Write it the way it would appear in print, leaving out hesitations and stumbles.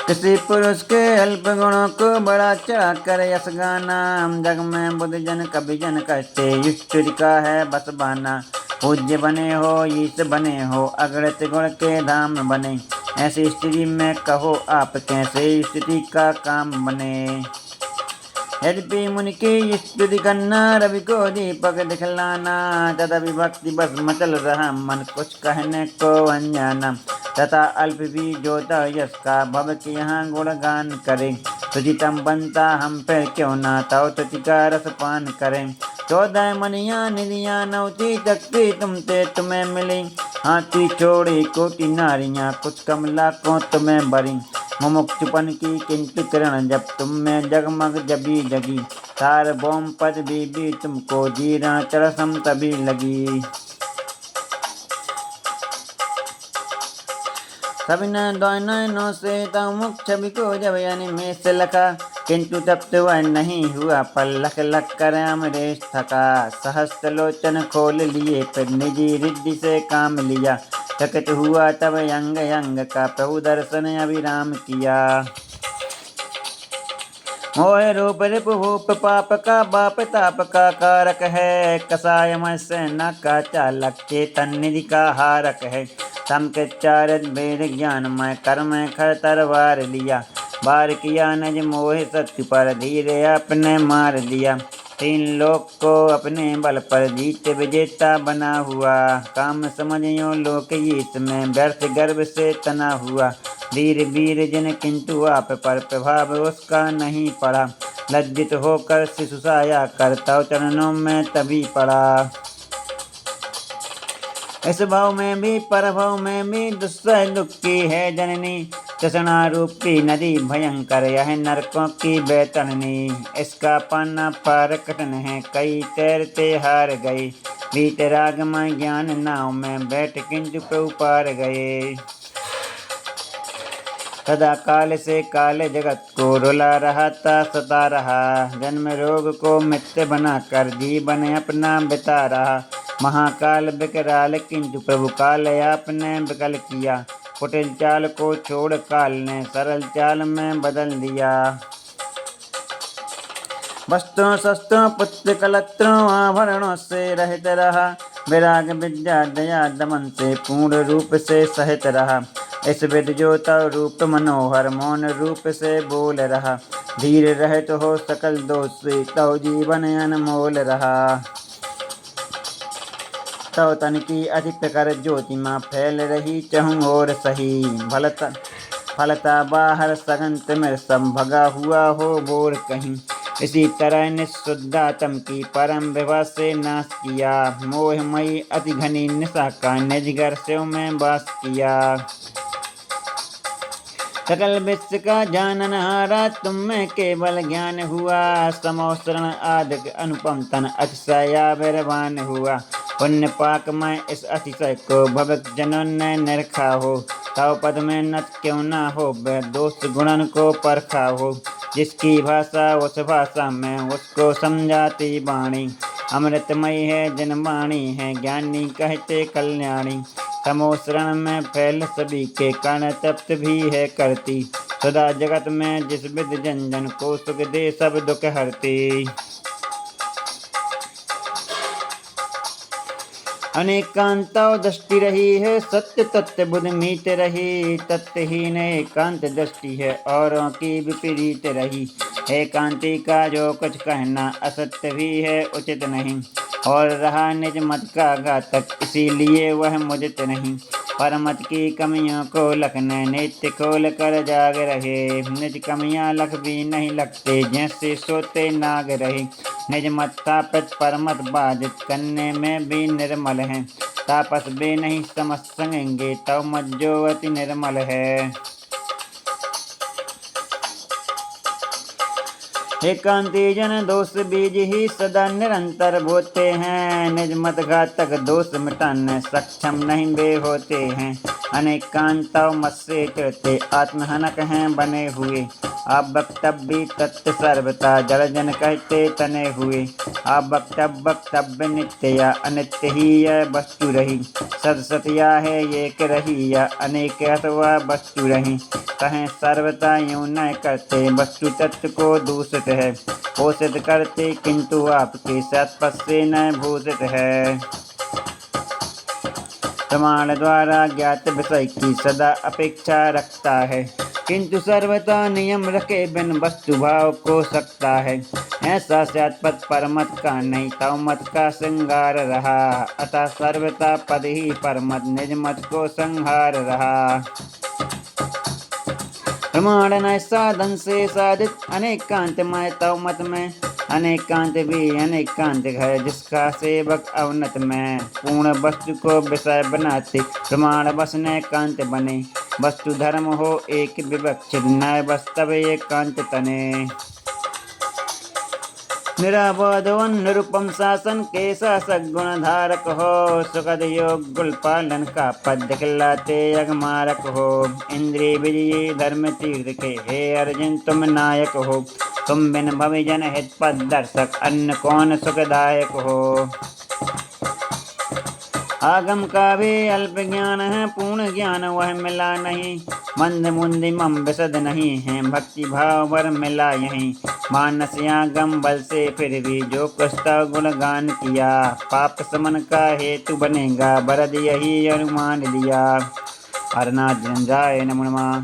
किसी पुरुष के अल्प गुणों को बड़ा चढ़ा कर यश गाना। जग में बुद्ध जन कभी जन कहते, ईश्वर का है बस बहाना। पूज्य बने हो ईश बने हो, अगणित गुण के धाम बने। ऐसी स्थिति में कहो आप कैसे स्थिति का काम बने। यद्यपि मुनि की स्तुति करना, रवि को दीपक दिखलाना। तथा विभक्ति बस मचल रहा मन, कुछ कहने को अनजाना। तथा अल्प भी जोता यश का, भव के यहाँ गुणगान करें। तुझितम बनता हम फिर क्यों ना, तव तुझ का रस पान करें। 14 मनिया निधिया नौती तकती तुमते तुम्हें मिली। हाथी छोड़ी कोटि नारियां, कुछ कमला को तुम्हें भरी। मुमुक्षुपन की किंतु किरण, जब तुम में जगमग जबी जगी। सार्वभौम पद भी तुमको, जीरा चरसम तभी लगी। सभी नयनों से तव मुख छवि को जब निमेष लखा। किंतु तब तो वह नहीं हुआ, पर लख लख कर अमरेश थका। सहस्त्र लोचन खोल लिए, फिर निजी रिद्धि से काम लिया। चकित हुआ तब अंग अंग का, प्रभु दर्शन अभिराम किया। मोह रूप रिप भूप पाप का बाप, ताप का कारक है। कसाय मत्स्य न का चालक, चेतन निधि का हारक है। तम के चारद वेद ज्ञान में, कर्म खर तरवार लिया। बार किया नज मोह सत्य पर, धीरे अपने मार दिया। 3 लोक को अपने बल पर, जीत विजेता बना हुआ। काम समझियो लोक ईस में, व्यर्थ गर्भ से तना हुआ। धीर वीर जिन किंतु आप पर, प्रभाव उसका नहीं पड़ा। लज्जित होकर शिशु साया करता, चरणों में तभी पड़ा। इस भाव में भी परभाव में भी, दुस्सह दुख की है जननी। तृष्णा रूपी नदी भयंकर, यह नरकों की बैतरनी। इसका पाना पार कठिन है, कई तैरते हार गए। वीतराग में ज्ञान नाव में, बैठ किंतु प्रभु पार गए। सदा काल से काल जगत को, रुला रहा था सता रहा। जन्म रोग को मित्र बनाकर, जीवन अपना बिता रहा। महाकाल विकराल, किंतु प्रभु काल आपने विकल किया। कुटिल चाल को छोड़ काल ने, सरल चाल में बदल दिया। वस्त्रों शस्त्रों पुत्र कलत्रों, आभरणों से रहित रहा। विराग विद्या दया दमन से, पूर्ण रूप से सहित रहा। इस विद जो तव रूप मनोहर, मौन रूप से बोल रहा। धीर रहित हो सकल दोष से, तव जीवन अनमोल रहा। तव तन की अति प्रकर ज्योतिमा, फैल रही चहुं ओर सही। फलता बाहर सघन तिमिर, सब भगा हुआ हो बोर कहीं। इसी तरह निःशुद्धात्म की परम विभा से नाश किया। मोहमयी अति घनी निशा का, निज घर शिव में वास किया। सकल विश्व का जाननहारा, तुम में केवल ज्ञान हुआ। समोसरण आदिक अनुपम तन, अतिशया विरवान हुआ। पुण्य पाक में इस अतिशय को, भक्त जनों ने निरखा हो। तव पद में नत क्यों ना हो, दोष गुणन को परखा हो। जिसकी भाषा उस भाषा में, उसको समझाती वाणी। अमृतमयी है जिन वाणी है, ज्ञानी कहते कल्याणी। समोसरण में फैल सभी के, कर्ण तप्त भी है करती। सदा जगत में जिस विद जन जन को, सुख दे सब दुख हरती। अनेकांतव दृष्टि रही है, सत्य तत्व बुध मीत रही। तत्वहीन एकांत दृष्टि है, औरों की विपरीत रही। एकांती का जो कुछ कहना, असत्य भी है उचित नहीं। और रहा निज मत का घातक, इसीलिए वह मुझित नहीं। परमत की कमियों को लखने, नित्य खोल कर जाग रहे। निज कमियां लख भी नहीं लगते, जैसे सोते नाग रहे। निज मत स्थापित परमत बाजित, करने में भी निर्मल है। तापस बे नहीं समझ सकेंगे, तव मत जो अति निर्मल है। एकांती जन दोष बीज ही, सदा निरंतर बोते हैं। निज मत घातक दोष मिटाने, सक्षम नहीं वे होते हैं। अनेकांतव मत से चिढ़ते, आत्महनक हैं बने हुए। आप वक्तव्य तत्व सर्वता, जड़ जन कहते तने हुए। वक्तव्य नित्य या अनित्य ही यह वस्तु रही। सत सत या है एक रही या अनेक अथवा वस्तु रही। कहें सर्वथा यूं न करते वस्तु तत्व को दूषित है। पोषित करते किंतु आपके सत्पथ से न भूषित है। प्रमाण द्वारा ज्ञात विषय की सदा अपेक्षा रखता है, किंतु सर्वथा नियम रखे बिन वस्तु भाव को सकता है। ऐसा सत्पथ परमत का नहीं तव मत का श्रृंगार रहा। अतः सर्वथा पद ही परमत निज मत को संहार रहा। प्रमाण न साधन से साधित अनेकांतमय तव मत में। अनेकांत भी अनेकांत है जिसका सेवक अवनत में। पूर्ण वस्तु को विषय बनाते प्रमाण बस न कांत बने। वस्तु धर्म हो एक विवक्षित न वास्तव एकांत तने। निराबोधवन निरुपम शासन के शासक गुण धारक हो। सुखद योग गुल पालन का पद दिखलाते अगमारक हो। इंद्रिय विजयी धर्म तीर्थ के हे अर्जुन तुम नायक हो। तुम बिन भविजन हित पद दर्शक अन्य कौन सुखदायक हो। आगम का भी अल्प ज्ञान है पूर्ण ज्ञान वह मिला नहीं। मंद मुंद मम विशद नहीं है भक्ति भाव वर मिला यहीं। मानस आगम बल से फिर भी जो कुस्ता गुणगान किया। पाप समन का हेतु बनेगा वरद यही अनुमान दिया। हरनाथ जय नमः।